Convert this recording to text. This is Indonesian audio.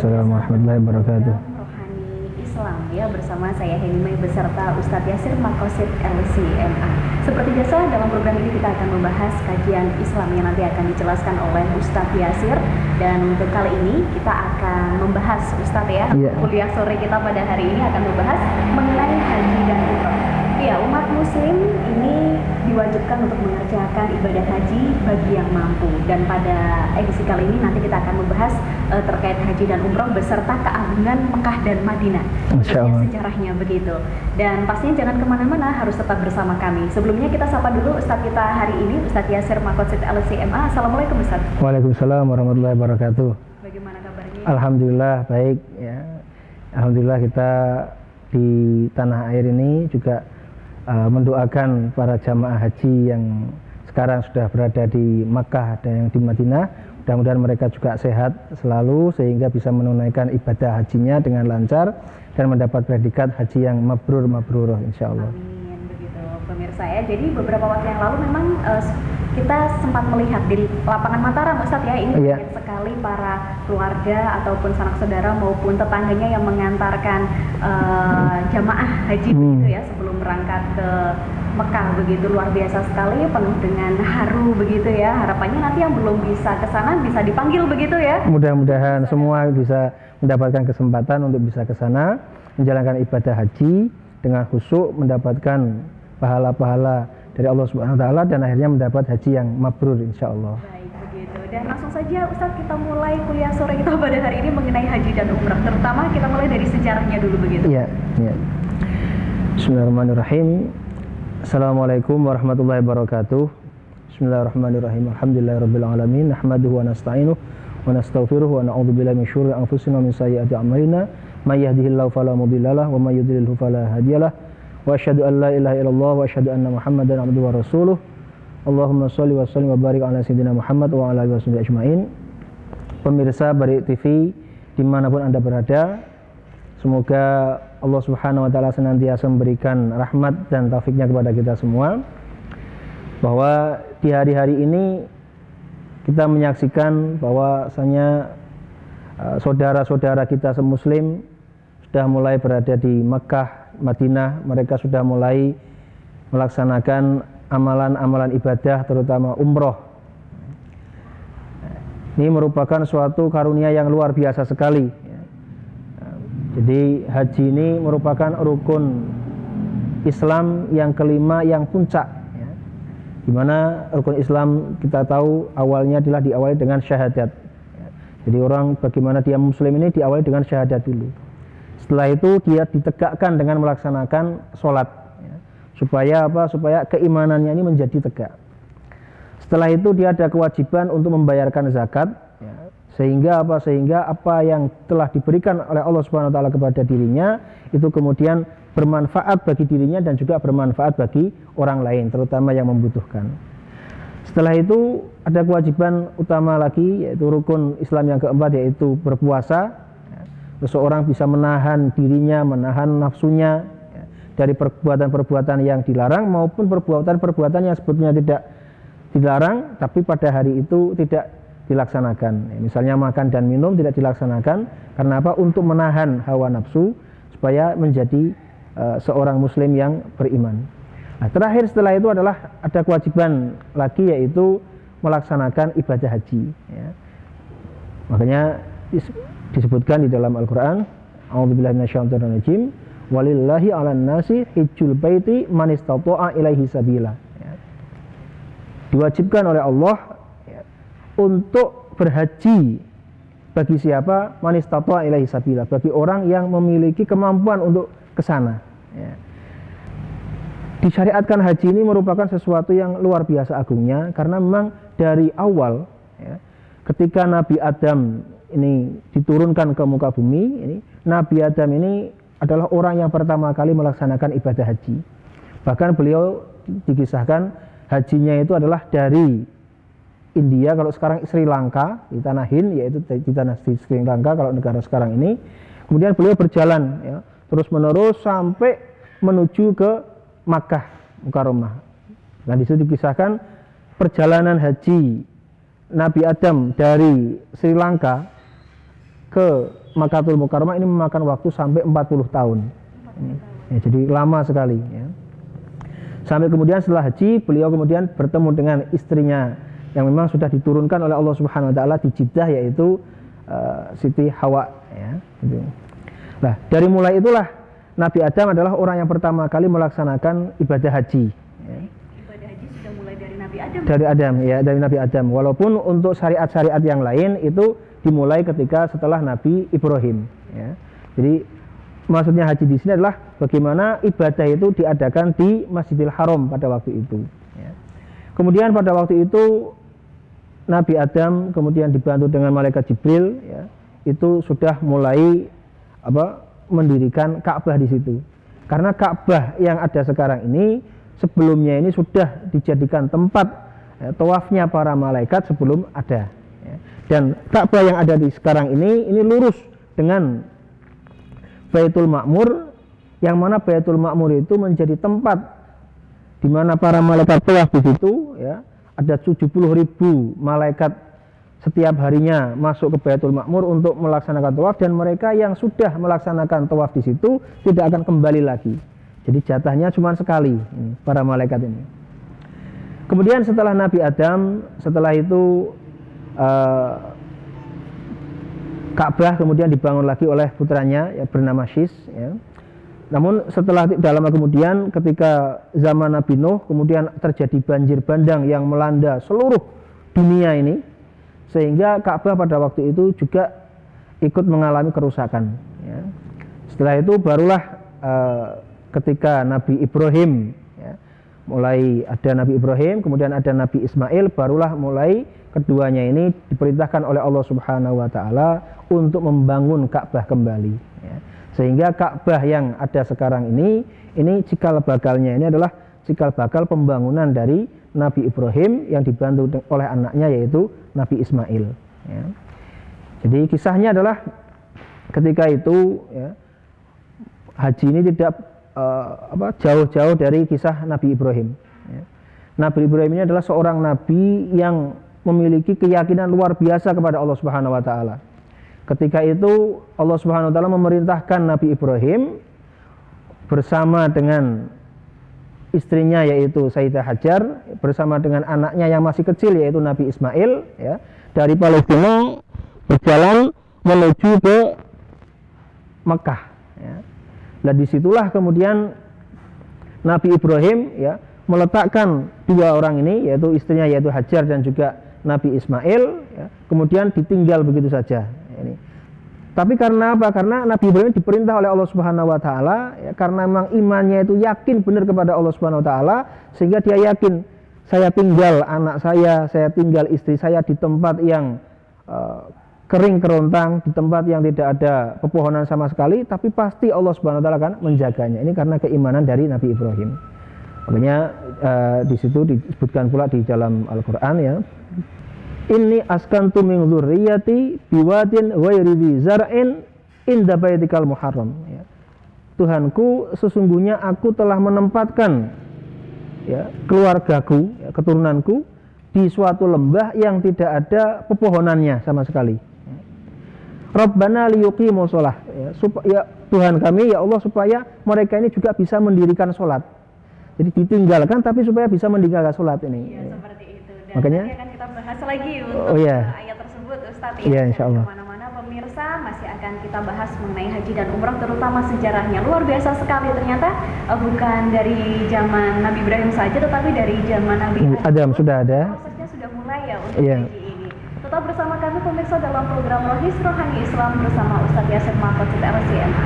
Waalaikumsalam warahmatullahi wabarakatuh. Rohani Islam ya, bersama saya Henimai beserta Ustadz Yasir Makosid LCMA. Seperti biasa dalam program ini kita akan membahas kajian Islam yang nanti akan dijelaskan oleh Ustadz Yasir. Dan untuk kali ini kita akan membahas Ustadz ya, kuliah sore kita pada hari ini akan membahas mengenai haji dan umroh. Ya, umat muslim ini diwajibkan untuk mengerjakan ibadah haji bagi yang mampu. Dan pada edisi kali ini nanti kita akan membahas terkait haji dan umroh beserta keagungan Mekah dan Madinah, sejarahnya begitu. Dan pastinya jangan kemana-mana, harus tetap bersama kami. Sebelumnya kita sapa dulu Ustadz kita hari ini, Ustadz Yasir Makosid LCMA. Assalamualaikum Ustadz. Waalaikumsalam warahmatullahi wabarakatuh. Bagaimana kabarnya? Alhamdulillah baik ya. Alhamdulillah kita di tanah air ini juga mendoakan para jamaah haji yang sekarang sudah berada di Makkah dan yang di Madinah. Mudah-mudahan mereka juga sehat selalu sehingga bisa menunaikan ibadah hajinya dengan lancar dan mendapat predikat haji yang mabrur insyaallah. Amin, begitu pemirsa ya. Jadi beberapa waktu yang lalu memang kita sempat melihat di lapangan Mataram Ustadz ya, ini banyak sekali para keluarga ataupun sanak saudara maupun tetangganya yang mengantarkan jamaah haji begitu ya sebelum berangkat ke Mekah, begitu luar biasa sekali, penuh dengan haru begitu ya. Harapannya nanti yang belum bisa ke sana bisa dipanggil begitu ya. Mudah-mudahan semua bisa mendapatkan kesempatan untuk bisa ke sana menjalankan ibadah haji dengan khusyuk, mendapatkan pahala-pahala dari Allah Subhanahu wa taala dan akhirnya mendapat haji yang mabrur insyaallah. Baik, begitu. Dan langsung saja Ustadz kita mulai kuliah sore kita pada hari ini mengenai haji dan umrah. Terutama kita mulai dari sejarahnya dulu begitu. Iya. Bismillahirrahmanirrahim. Assalamualaikum warahmatullahi wabarakatuh. Bismillahirrahmanirrahim. Alhamdulillahirabbil alamin. Nahmaduhu wa nasta'inuhu wa nastaghfiruh wa na'udzu billahi min syururi anfusina wa min sayyiati a'malina. May yahdihillahu fala mudhillalah wa may yudhlilhu fala hadiyalah. Wa asyhadu an la ilaha illallah wa asyhadu anna Muhammadan abduhu wa rasuluh. Allahumma shalli wa sallim wa barik ala sayyidina Muhammad wa ala alihi washabihi ajmain. Pemirsa Barik TV dimanapun Anda berada, semoga Allah Subhanahu wa taala senantiasa memberikan rahmat dan taufiknya kepada kita semua. Bahwa di hari-hari ini kita menyaksikan bahwasanya saudara-saudara kita semuslim sudah mulai berada di Mekah, Madinah. Mereka sudah mulai melaksanakan amalan-amalan ibadah terutama umroh. Ini merupakan suatu karunia yang luar biasa sekali. Jadi haji ini merupakan rukun Islam yang kelima yang puncak ya. Dimana rukun Islam kita tahu awalnya adalah diawali dengan syahadat ya. Jadi orang bagaimana dia muslim ini diawali dengan syahadat dulu. Setelah itu dia ditegakkan dengan melaksanakan sholat ya. Supaya apa? Supaya keimanannya ini menjadi tegak. Setelah itu dia ada kewajiban untuk membayarkan zakat ya. Sehingga apa yang telah diberikan oleh Allah Subhanahu wa taala kepada dirinya itu kemudian bermanfaat bagi dirinya dan juga bermanfaat bagi orang lain, terutama yang membutuhkan. Setelah itu ada kewajiban utama lagi, yaitu rukun Islam yang keempat, yaitu berpuasa. Seseorang bisa menahan dirinya, menahan nafsunya dari perbuatan-perbuatan yang dilarang maupun perbuatan-perbuatan yang sebetulnya tidak dilarang tapi pada hari itu tidak dilaksanakan. Misalnya makan dan minum tidak dilaksanakan karena apa? Untuk menahan hawa nafsu supaya menjadi seorang muslim yang beriman. Nah, terakhir setelah itu adalah ada kewajiban lagi, yaitu melaksanakan ibadah haji ya. Makanya disebutkan di dalam Al-Qur'an, a'udzubillahi minasyaitonir rajim, walillahi 'alan nasi hijjul baiti man istata'a ilaihi sabila ya. Diwajibkan oleh Allah untuk berhaji bagi siapa? Man istata'a ilaihi sabila, bagi orang yang memiliki kemampuan untuk ke sana ya. Disyariatkan haji ini merupakan sesuatu yang luar biasa agungnya karena memang dari awal ya, ketika Nabi Adam ini diturunkan ke muka bumi ini, Nabi Adam ini adalah orang yang pertama kali melaksanakan ibadah haji. Bahkan beliau dikisahkan hajinya itu adalah dari India, kalau sekarang Sri Lanka, di tanah Hind, yaitu di tanah Sri Lanka kalau negara sekarang ini. Kemudian beliau berjalan ya, terus menerus sampai menuju ke Makkah Mukarramah. Nah, di situ dikisahkan perjalanan haji Nabi Adam dari Sri Lanka ke Makatul Mukarramah ini memakan waktu sampai 40 tahun. Ya, jadi lama sekali. Ya. Sampai kemudian setelah haji, beliau kemudian bertemu dengan istrinya yang memang sudah diturunkan oleh Allah Subhanahu Wa Taala di Jeddah, yaitu Siti Hawa. Ya, gitu. Nah, dari mulai itulah Nabi Adam adalah orang yang pertama kali melaksanakan ibadah haji. Ya. Ibadah haji sudah mulai dari Nabi Adam. Dari Adam, ya, dari Nabi Adam. Walaupun untuk syariat-syariat yang lain itu dimulai ketika setelah Nabi Ibrahim. Ya. Jadi maksudnya haji di sini adalah bagaimana ibadah itu diadakan di Masjidil Haram pada waktu itu. Ya. Kemudian pada waktu itu Nabi Adam kemudian dibantu dengan malaikat Jibril, ya, itu sudah mulai mendirikan Ka'bah di situ. Karena Ka'bah yang ada sekarang ini sebelumnya ini sudah dijadikan tempat tawafnya para malaikat sebelum ada. Ya. Dan Ka'bah yang ada di sekarang ini lurus dengan Baitul Ma'mur, yang mana Baitul Ma'mur itu menjadi tempat di mana para malaikat tawaf di situ, ya. Ada 70.000 malaikat setiap harinya masuk ke Baitul Ma'mur untuk melaksanakan tawaf, dan mereka yang sudah melaksanakan tawaf di situ tidak akan kembali lagi. Jadi jatahnya cuma sekali para malaikat ini. Kemudian setelah Nabi Adam, setelah itu Ka'bah kemudian dibangun lagi oleh putranya yang bernama Syis, ya. Namun setelah lama kemudian ketika zaman Nabi Nuh kemudian terjadi banjir bandang yang melanda seluruh dunia ini, sehingga Ka'bah pada waktu itu juga ikut mengalami kerusakan. Ya. Setelah itu barulah ketika Nabi Ibrahim, ya, mulai ada Nabi Ibrahim, kemudian ada Nabi Ismail, barulah mulai keduanya ini diperintahkan oleh Allah Subhanahu Wa Taala untuk membangun Ka'bah kembali. Ya. Sehingga Ka'bah yang ada sekarang ini cikal bakalnya ini adalah cikal bakal pembangunan dari Nabi Ibrahim yang dibantu oleh anaknya yaitu Nabi Ismail. Ya. Jadi kisahnya adalah ketika itu, ya, haji ini tidak jauh-jauh dari kisah Nabi Ibrahim. Ya. Nabi Ibrahim ini adalah seorang nabi yang memiliki keyakinan luar biasa kepada Allah Subhanahu Wa Taala. Ketika itu Allah Subhanahu Wa Taala memerintahkan Nabi Ibrahim bersama dengan istrinya yaitu Sayyidah Hajar, bersama dengan anaknya yang masih kecil yaitu Nabi Ismail, ya, dari Palestina berjalan menuju ke Mekah. Ya. Nah disitulah kemudian Nabi Ibrahim, ya, meletakkan dua orang ini yaitu istrinya yaitu Hajar dan juga Nabi Ismail, ya, kemudian ditinggal begitu saja. Ini. Tapi karena apa? Karena Nabi Ibrahim diperintah oleh Allah Subhanahu Wa Taala, ya, karena memang imannya itu yakin benar kepada Allah Subhanahu Wa Taala, sehingga dia yakin saya tinggal anak saya tinggal istri saya di tempat yang kering kerontang, di tempat yang tidak ada pepohonan sama sekali, tapi pasti Allah Subhanahu Wa Taala akan menjaganya. Ini karena keimanan dari Nabi Ibrahim. Makanya di situ disebutkan pula di dalam Al-Qur'an, ya. Inni askantu min dzurriyyati biwadin ghairi dzi zar'in inda baitikal muharram, ya. Tuhanku, sesungguhnya aku telah menempatkan, ya, keluargaku, ya, keturunanku di suatu lembah yang tidak ada pepohonannya sama sekali. Rabbana liyuqimu shalah, ya, supaya Tuhan kami, ya Allah, supaya mereka ini juga bisa mendirikan sholat. Jadi ditinggalkan tapi supaya bisa mendirikan sholat ini. Ya, seperti itu. Dan makanya nanti akan kita bahas lagi untuk ayat tersebut, Ustadz. Iya, insyaallah. Kemana-mana pemirsa, masih akan kita bahas mengenai haji dan umrah, terutama sejarahnya luar biasa sekali. Ternyata bukan dari zaman Nabi Ibrahim saja, tetapi dari zaman Nabi Adam sudah ada. Prosesnya sudah mulai, ya, untuk haji ini. Tetap bersama kami pemirsa dalam program Rohis Rohani Islam bersama Ustadz Yasir Maqosid LCMA.